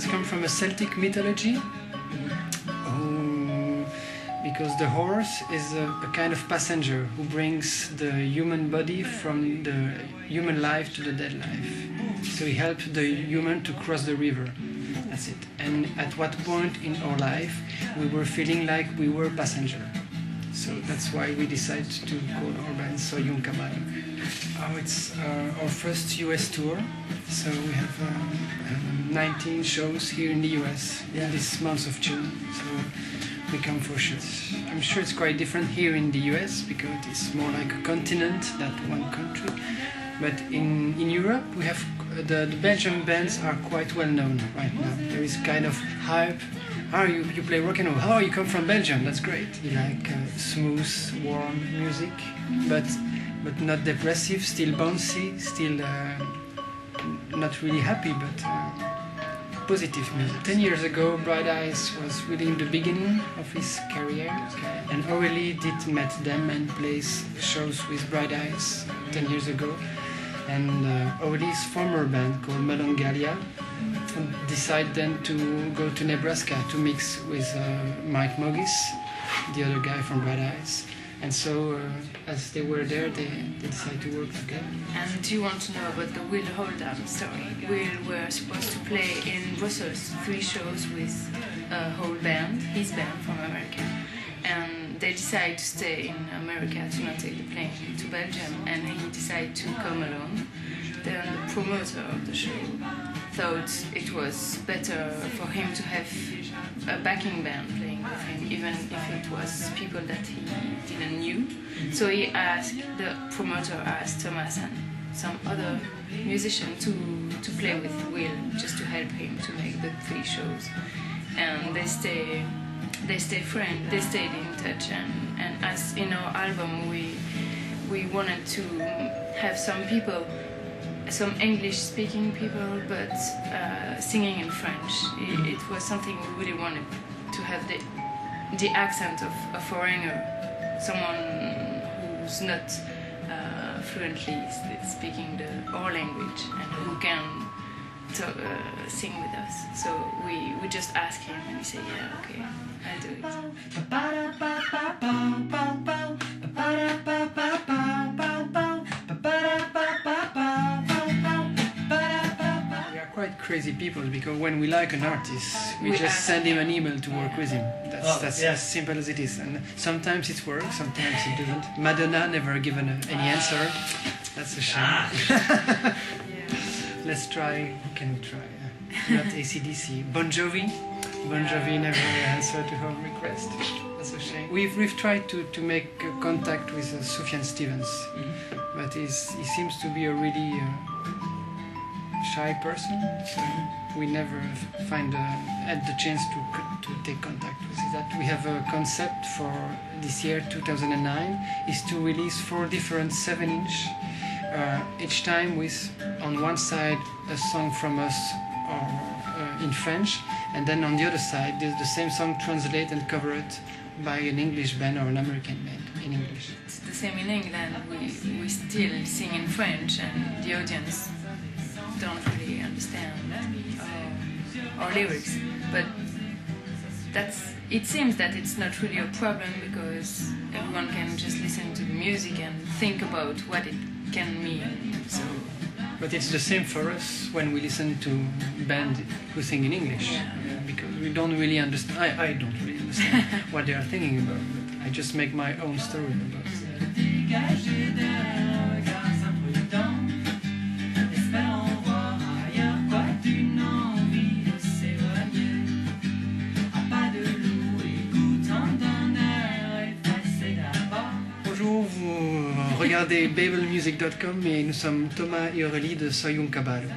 It's come from a Celtic mythology. Because the horse is a kind of passenger who brings the human body from the human life to the dead life. So he helps the human to cross the river. That's it. And at what point in our life we were feeling like we were passenger. So that's why we decided to call our band Soy Caballo. Oh, it's our first US tour. So we have 19 shows here in the US in this month of June. So we come for shows. I'm sure it's quite different here in the US because it's more like a continent than one country. But in Europe, we have the Belgian bands are quite well known right now. There is kind of hype. Oh, you play rock and roll. Oh, you come from Belgium. That's great. You like smooth, warm music, but not depressive. Still bouncy. Still not really happy, but positive music. 10 years ago, Bright Eyes was really in the beginning of his career, and Aurélie did meet them and plays shows with Bright Eyes 10 years ago. And Aurélie's former band called Melongalia decided then to go to Nebraska to mix with Mike Mogis, the other guy from Bright Eyes. And so, as they were there, they decided to work together. And do you want to know about the Will Hold'em story? Will were supposed to play in Brussels 3 shows with a whole band, his band from America. And they decided to stay in America to not take the plane to Belgium, and he decided to come alone. Then the promoter of the show thought it was better for him to have a backing band playing with him, even if it was people that he didn't knew. So the promoter asked Thomas and some other musician to play with Will, just to help him to make the 3 shows. And they stayed in touch, and as in our album we wanted to have some people, some English-speaking people, but singing in French. It was something we really wanted to have the accent of a foreigner, someone who's not fluently speaking our language and who can sing with us. So we just asked him and he said, yeah, okay, I'll do it. Quite crazy people, because when we like an artist, we just send him an email to work with him. That's as simple as it is. And sometimes it works, sometimes it doesn't. Madonna never given any answer. That's a shame. Let's try. Who can we try? Not AC/DC. Bon Jovi. Bon Jovi never answered to her request. That's a shame. We've tried to make contact with Sufjan Stevens, but he seems to be a really shy person, so we never had the chance to take contact with that. We have a concept for this year, 2009, is to release 4 different 7-inch, each time with, on one side, a song from us or in French, and then on the other side, there's the same song translated and covered by an English band or an American band in English. It's the same in England. We still sing in French, and the audience don't really understand our lyrics, but it seems that it's not really a problem, because everyone can just listen to the music and think about what it can mean. So, but it's the same for us when we listen to bands who sing in English, because we don't really understand. I don't really understand what they are thinking about, but I just make my own story about it. Bonjour, vous regardez Baeblemusic.com et nous sommes Thomas et Aurélie de Soy Caballo.